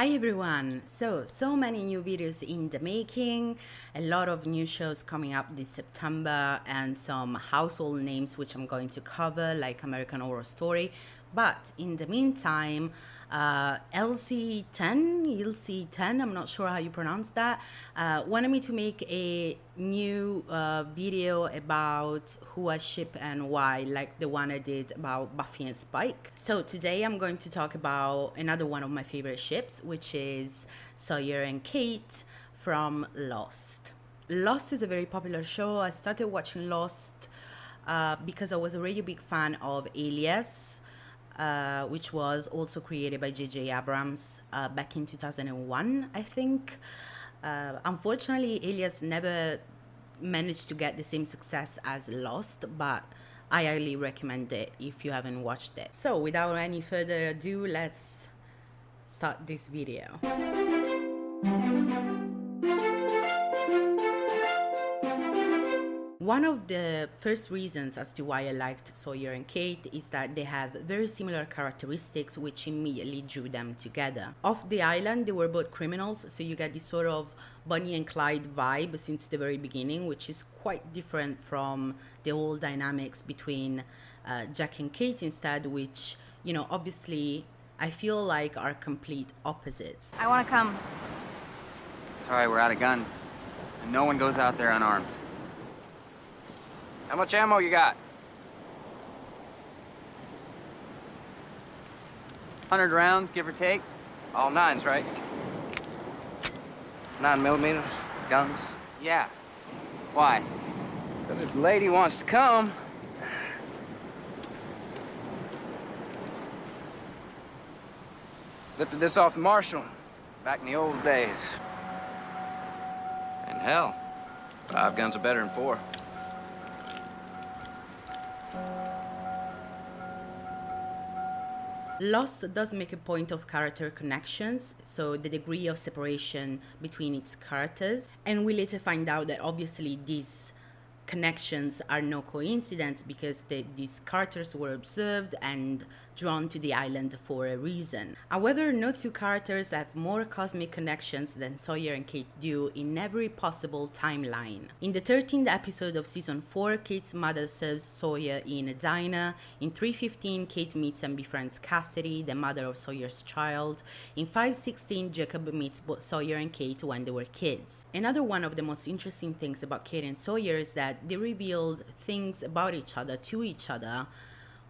Hi everyone! So many new videos in the making, a lot of new shows coming up this September and some household names which I'm going to cover like American Horror Story. But in the meantime, LC10, I'm not sure how you pronounce that, wanted me to make a new video about who I ship and why, like the one I did about Buffy and Spike. So today I'm going to talk about another one of my favorite ships, which is Sawyer and Kate from Lost. Lost is a very popular show. I started watching Lost because I was already a big fan of Alias, which was also created by J.J. Abrams back in 2001, I think. Unfortunately, Alias never managed to get the same success as Lost, but I highly recommend it if you haven't watched it. So without any further ado, let's start this video. One of the first reasons as to why I liked Sawyer and Kate is that they have very similar characteristics which immediately drew them together. Off the island, they were both criminals, so you get this sort of Bonnie and Clyde vibe since the very beginning, which is quite different from the whole dynamics between Jack and Kate instead, which, you know, obviously I feel like are complete opposites. I want to come. Sorry, we're out of guns. And no one goes out there unarmed. How much ammo you got? 100 rounds, give or take? All nines, right? 9mm, guns? Yeah. Why? Because if the lady wants to come... Lifted this off the marshal back in the old days. And hell, 5 guns are better than 4. Lost does make a point of character connections, so the degree of separation between its characters, and we later find out that obviously these connections are no coincidence because these characters were observed and drawn to the island for a reason. However, no two characters have more cosmic connections than Sawyer and Kate do in every possible timeline. In the 13th episode of season 4, Kate's mother serves Sawyer in a diner. In 3:15, Kate meets and befriends Cassidy, the mother of Sawyer's child. In 5:16, Jacob meets both Sawyer and Kate when they were kids. Another one of the most interesting things about Kate and Sawyer is that they revealed things about each other to each other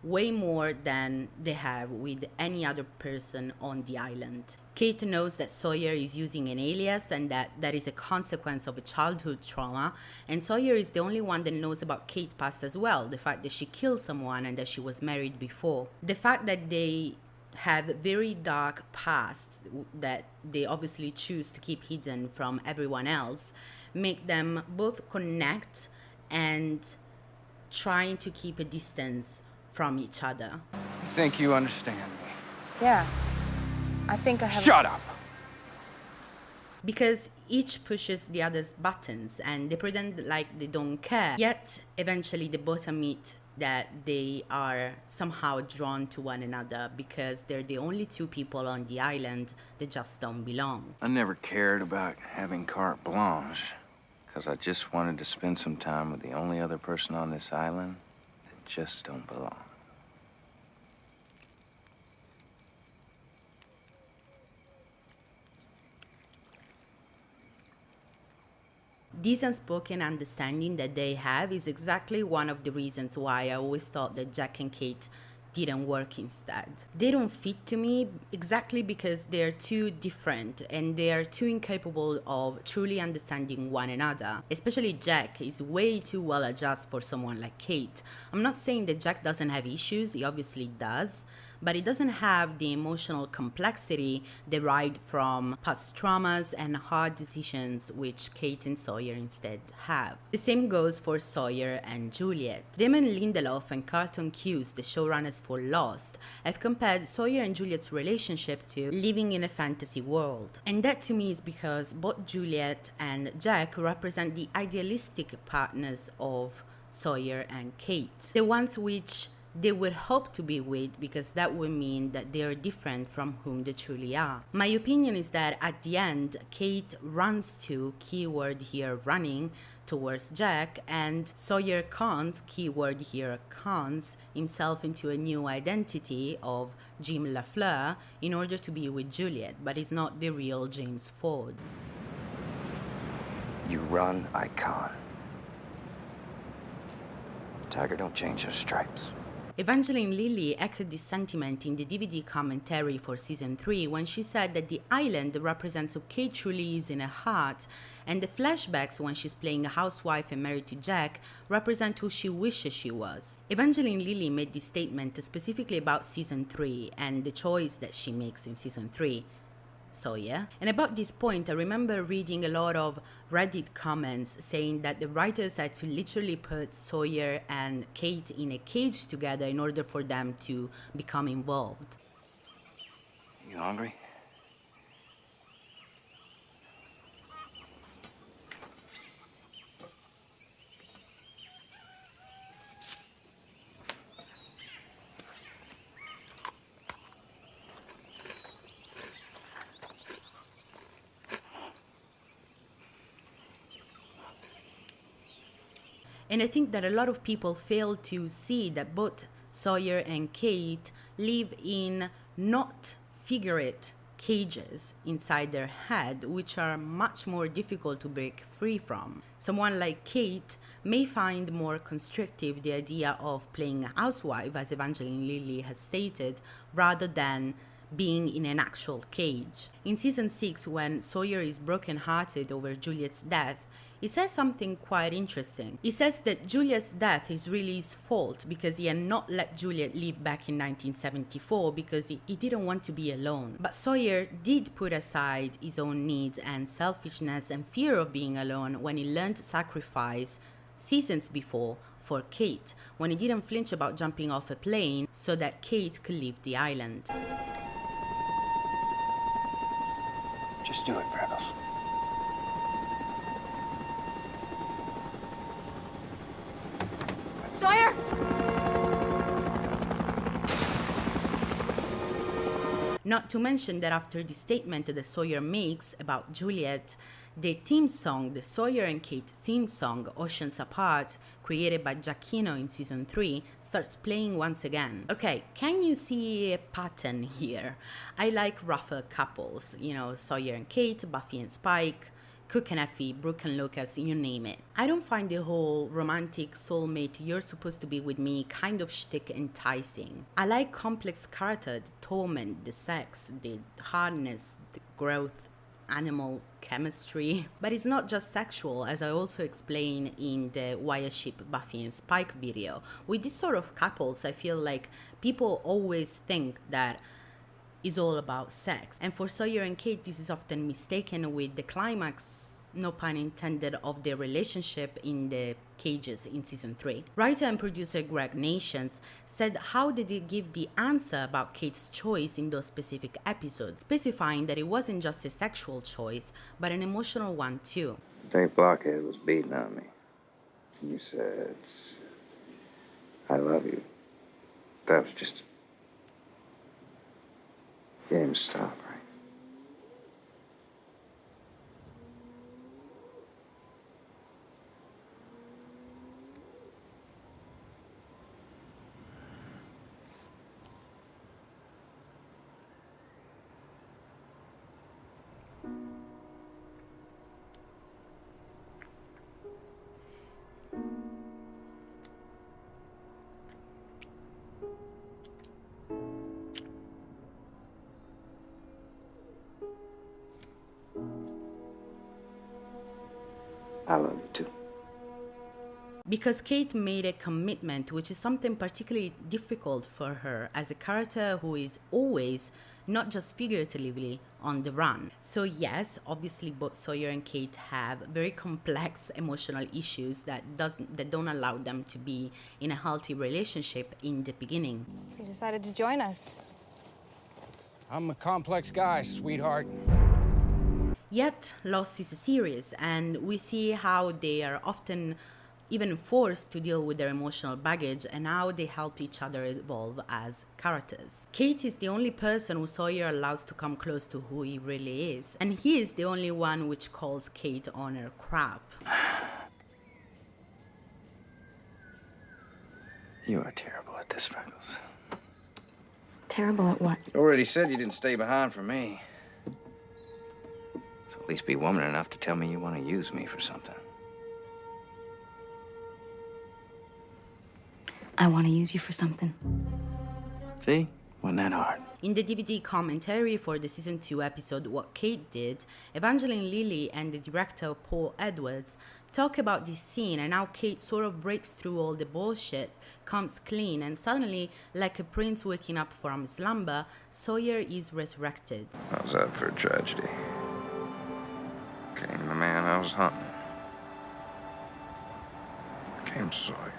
way more than they have with any other person on the island. Kate knows that Sawyer is using an alias and that is a consequence of a childhood trauma, and Sawyer is the only one that knows about Kate's past as well, the fact that she killed someone and that she was married before. The fact that they have very dark pasts that they obviously choose to keep hidden from everyone else make them both connect and trying to keep a distance from each other. You think you understand me? Yeah. I think I have... Shut up! Because each pushes the other's buttons and they pretend like they don't care. Yet, eventually they both admit that they are somehow drawn to one another because they're the only two people on the island that just don't belong. I never cared about having carte blanche, because I just wanted to spend some time with the only other person on this island that just don't belong. This unspoken understanding that they have is exactly one of the reasons why I always thought that Jack and Kate didn't work instead. They don't fit to me exactly because they're too different and they are too incapable of truly understanding one another. Especially Jack is way too well adjusted for someone like Kate. I'm not saying that Jack doesn't have issues, he obviously does, but it doesn't have the emotional complexity derived from past traumas and hard decisions which Kate and Sawyer instead have. The same goes for Sawyer and Juliet. Damon Lindelof and Carlton Cuse, the showrunners for Lost, have compared Sawyer and Juliet's relationship to living in a fantasy world. And that to me is because both Juliet and Jack represent the idealistic partners of Sawyer and Kate, the ones which they would hope to be with, because that would mean that they are different from whom they truly are. My opinion is that at the end, Kate runs to, keyword here running, towards Jack, and Sawyer cons, keyword here cons, himself into a new identity of Jim LaFleur in order to be with Juliet, but is not the real James Ford. You run, I con. Tiger don't change her stripes. Evangeline Lilly echoed this sentiment in the DVD commentary for season 3 when she said that the island represents who Kate truly is in her heart, and the flashbacks when she's playing a housewife and married to Jack represent who she wishes she was. Evangeline Lilly made this statement specifically about season 3 and the choice that she makes in season 3. Sawyer. And about this point, I remember reading a lot of Reddit comments saying that the writers had to literally put Sawyer and Kate in a cage together in order for them to become involved. You hungry? And I think that a lot of people fail to see that both Sawyer and Kate live in not figurate cages inside their head, which are much more difficult to break free from. Someone like Kate may find more constrictive the idea of playing a housewife, as Evangeline Lilly has stated, rather than being in an actual cage. In season 6, when Sawyer is brokenhearted over Juliet's death, he says something quite interesting. He says that Juliet's death is really his fault because he had not let Juliet leave back in 1974 because he didn't want to be alone. But Sawyer did put aside his own needs and selfishness and fear of being alone when he learned sacrifice seasons before for Kate, when he didn't flinch about jumping off a plane so that Kate could leave the island. Just do it, Freckles. Sawyer! Not to mention that after the statement that Sawyer makes about Juliet, the theme song, the Sawyer and Kate theme song, Oceans Apart, created by Giacchino in season 3, starts playing once again. Okay, can you see a pattern here? I like rougher couples, you know, Sawyer and Kate, Buffy and Spike, Cook and Effie, Brooke and Lucas, you name it. I don't find the whole romantic soulmate, you're supposed to be with me kind of shtick enticing. I like complex character, the torment, the sex, the hardness, the growth, animal chemistry. But it's not just sexual, as I also explain in the Why I Ship Buffy and Spike video. With this sort of couples, I feel like people always think that is all about sex. And for Sawyer and Kate, this is often mistaken with the climax, no pun intended, of their relationship in the cages in season 3. Writer and producer Greg Nations said how did he give the answer about Kate's choice in those specific episodes, specifying that it wasn't just a sexual choice, but an emotional one too. Dave Blockhead was beating on me. And you said, I love you. That was just... Get him to stop, right? I love you too. Because Kate made a commitment, which is something particularly difficult for her as a character who is always, not just figuratively, on the run. So yes, obviously both Sawyer and Kate have very complex emotional issues that don't allow them to be in a healthy relationship in the beginning. You decided to join us. I'm a complex guy, sweetheart. Yet, Lost is a series, and we see how they are often even forced to deal with their emotional baggage and how they help each other evolve as characters. Kate is the only person who Sawyer allows to come close to who he really is, and he is the only one which calls Kate on her crap. You are terrible at this, Freckles. Terrible at what? You already said you didn't stay behind for me. So at least be woman enough to tell me you want to use me for something. I want to use you for something. See? Wasn't that hard? In the DVD commentary for the season 2 episode What Kate Did, Evangeline Lilly and the director Paul Edwards talk about this scene and how Kate sort of breaks through all the bullshit, comes clean, and suddenly, like a prince waking up from slumber, Sawyer is resurrected. How's that for a tragedy? Came the man I was hunting. Came Sawyer.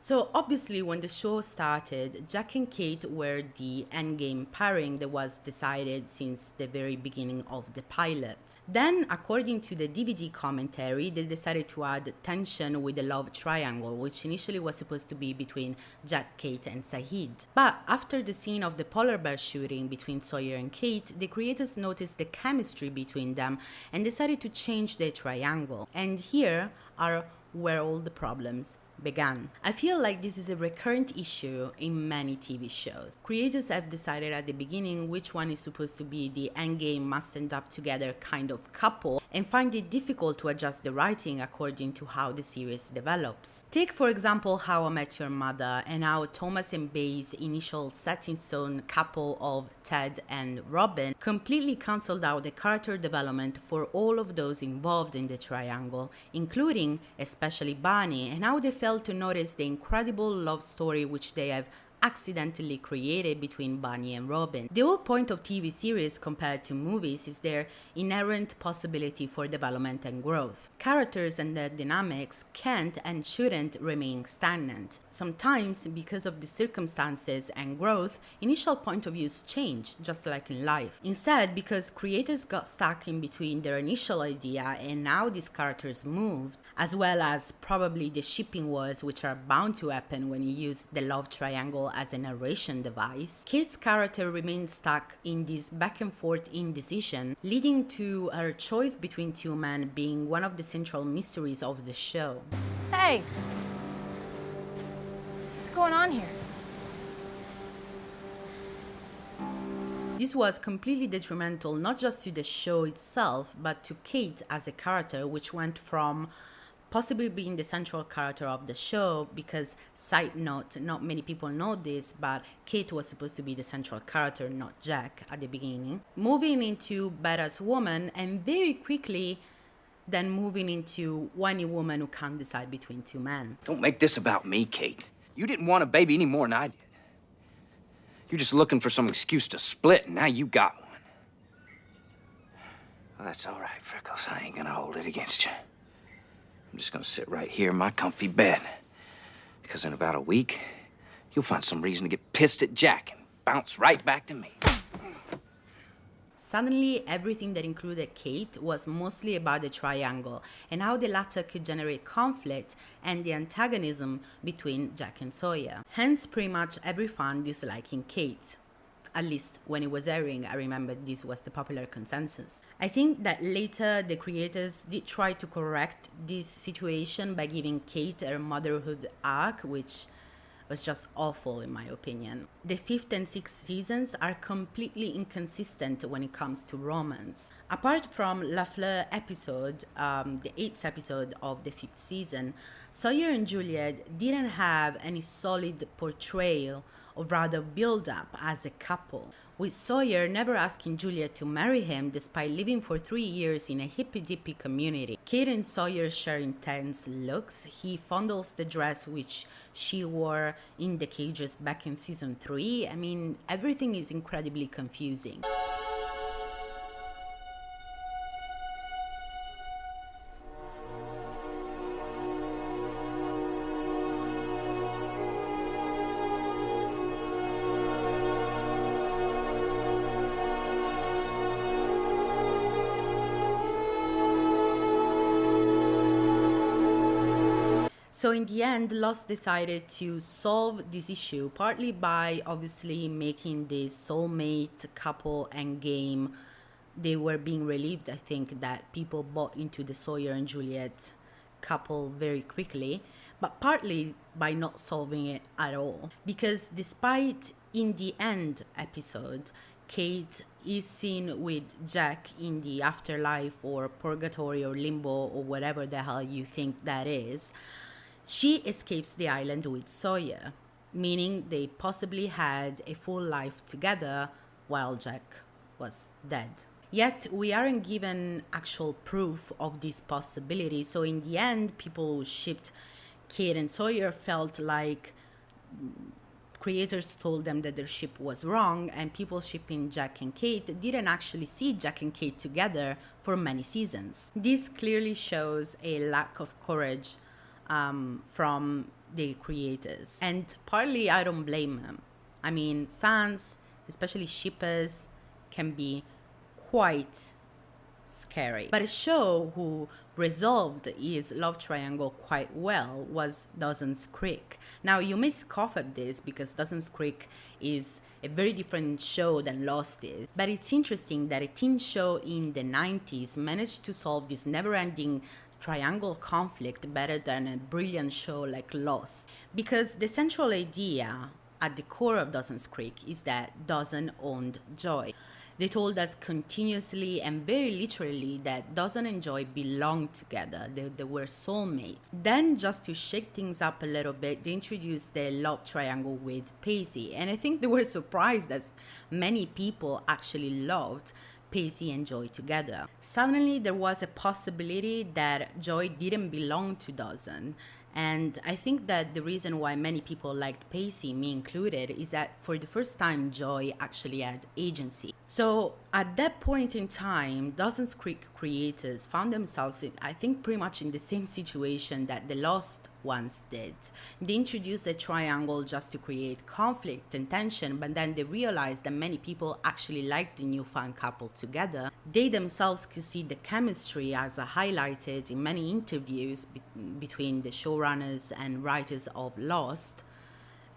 So obviously when the show started, Jack and Kate were the endgame pairing that was decided since the very beginning of the pilot. Then, according to the DVD commentary, they decided to add tension with the love triangle, which initially was supposed to be between Jack, Kate and Saeed. But after the scene of the polar bear shooting between Sawyer and Kate, the creators noticed the chemistry between them and decided to change the triangle. And here are where all the problems began. I feel like this is a recurrent issue in many TV shows. Creators have decided at the beginning which one is supposed to be the endgame must end up together kind of couple and find it difficult to adjust the writing according to how the series develops. Take for example How I Met Your Mother and how Thomas and Bay's initial set in stone couple of Ted and Robin completely cancelled out the character development for all of those involved in the triangle, including especially Barney, and how they failed to notice the incredible love story which they have accidentally created between Barney and Robin. The whole point of TV series compared to movies is their inherent possibility for development and growth. Characters and their dynamics can't and shouldn't remain stagnant. Sometimes, because of the circumstances and growth, initial point of views change, just like in life. Instead, because creators got stuck in between their initial idea and how these characters moved, as well as probably the shipping wars which are bound to happen when you use the love triangle as a narration device, Kate's character remains stuck in this back and forth indecision, leading to her choice between two men being one of the central mysteries of the show. Hey! What's going on here? This was completely detrimental not just to the show itself, but to Kate as a character, which went from possibly being the central character of the show, because, side note, not many people know this, but Kate was supposed to be the central character, not Jack, at the beginning, moving into badass woman, and very quickly then moving into whiny woman who can't decide between two men. Don't make this about me, Kate. You didn't want a baby any more than I did. You're just looking for some excuse to split, and now you got one. Well, that's all right, Freckles. I ain't gonna hold it against you. I'm just gonna sit right here in my comfy bed. Because in about a week, you'll find some reason to get pissed at Jack and bounce right back to me. Suddenly, everything that included Kate was mostly about the triangle and how the latter could generate conflict and the antagonism between Jack and Sawyer. Hence, pretty much every fan disliking Kate. At least when it was airing, I remember this was the popular consensus. I think that later the creators did try to correct this situation by giving Kate her motherhood arc, which was just awful in my opinion. The 5th and 6th seasons are completely inconsistent when it comes to romance. Apart from Lafleur episode, the 8th episode of the 5th season, Sawyer and Juliet didn't have any solid portrayal or rather build up as a couple, with Sawyer never asking Juliet to marry him despite living for 3 years in a hippy-dippy community. Kate and Sawyer share intense looks. He fondles the dress which she wore in the cages back in season 3. I mean, everything is incredibly confusing. So in the end, Lost decided to solve this issue partly by obviously making this soulmate couple endgame. They were being relieved, I think, that people bought into the Sawyer and Juliet couple very quickly, but partly by not solving it at all. Because despite in the end episode, Kate is seen with Jack in the afterlife or purgatory or limbo or whatever the hell you think that is, she escapes the island with Sawyer, meaning they possibly had a full life together while Jack was dead. Yet we aren't given actual proof of this possibility, so in the end, people who shipped Kate and Sawyer felt like creators told them that their ship was wrong, and people shipping Jack and Kate didn't actually see Jack and Kate together for many seasons. This clearly shows a lack of courage from the creators, and partly I don't blame them. I mean, fans, especially shippers, can be quite scary. But a show who resolved his love triangle quite well was Dawson's Creek. Now, you may scoff at this because Dawson's Creek is a very different show than Lost is, but it's interesting that a teen show in the 90s managed to solve this never-ending triangle conflict better than a brilliant show like Lost, because the central idea at the core of Dawson's Creek is that Dawson owned Joy. They told us continuously and very literally that Dawson and Joy belonged together. They were soulmates. Then, just to shake things up a little bit, they introduced the love triangle with Pacey. And I think they were surprised that many people actually loved Pacey and Joy together. Suddenly, there was a possibility that Joy didn't belong to Dawson. And I think that the reason why many people liked Pacey, me included, is that for the first time, Joy actually had agency. So at that point in time, Dawson's Creek creators found themselves in, I think, pretty much in the same situation that the Lost ones did. They introduced a triangle just to create conflict and tension, but then they realized that many people actually liked the newfound couple together. They themselves could see the chemistry as highlighted in many interviews between the showrunners and writers of Lost,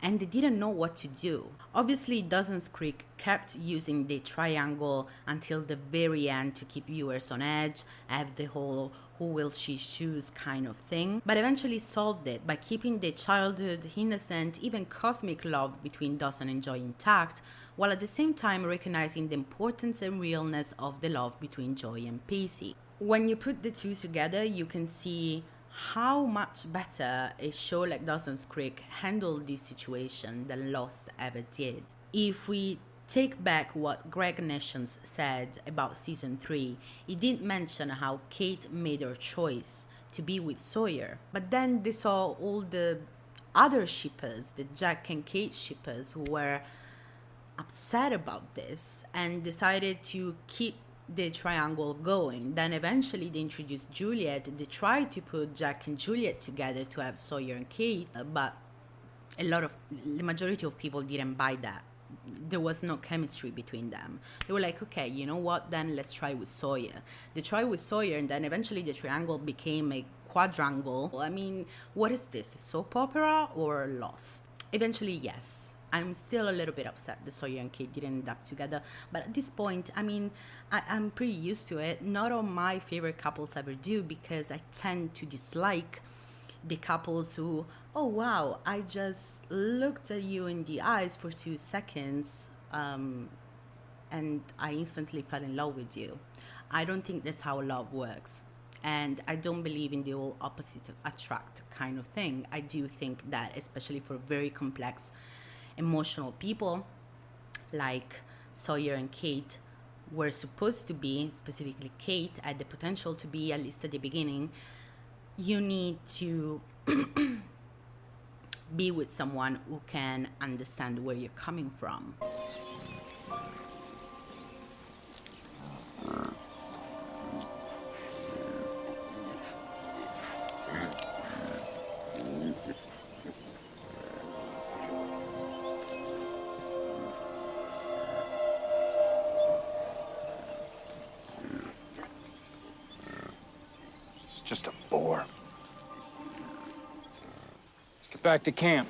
and they didn't know what to do. Obviously, Dawson's Creek kept using the triangle until the very end to keep viewers on edge, have the whole who will she choose kind of thing, but eventually solved it by keeping the childhood, innocent, even cosmic love between Dawson and Joy intact, while at the same time recognizing the importance and realness of the love between Joy and Pacey. When you put the two together, you can see how much better a show like Dawson's Creek handled this situation than Lost ever did. If we take back what Greg Nations said about season 3, he did mention how Kate made her choice to be with Sawyer, but then they saw all the other shippers, the Jack and Kate shippers, who were upset about this and decided to keep the triangle going. Then eventually they introduced Juliet. They tried to put Jack and Juliet together to have Sawyer and Kate, but the majority of people didn't buy that. There was no chemistry between them. They were like, okay, you know what, then let's try with Sawyer. They tried with Sawyer, and then eventually the triangle became a quadrangle. I mean, what is this, a soap opera or Lost? Eventually, yes. I'm still a little bit upset that Sawyer and Kate didn't end up together, but at this point, I mean, I'm pretty used to it. Not all my favorite couples ever do, because I tend to dislike the couples who, oh wow, I just looked at you in the eyes for 2 seconds and I instantly fell in love with you. I don't think that's how love works. And I don't believe in the whole opposite attract kind of thing. I do think that, especially for very complex emotional people like Sawyer and Kate were supposed to be, specifically Kate had the potential to be, at least at the beginning, you need to be with someone who can understand where you're coming from. It's just a bore. back to camp.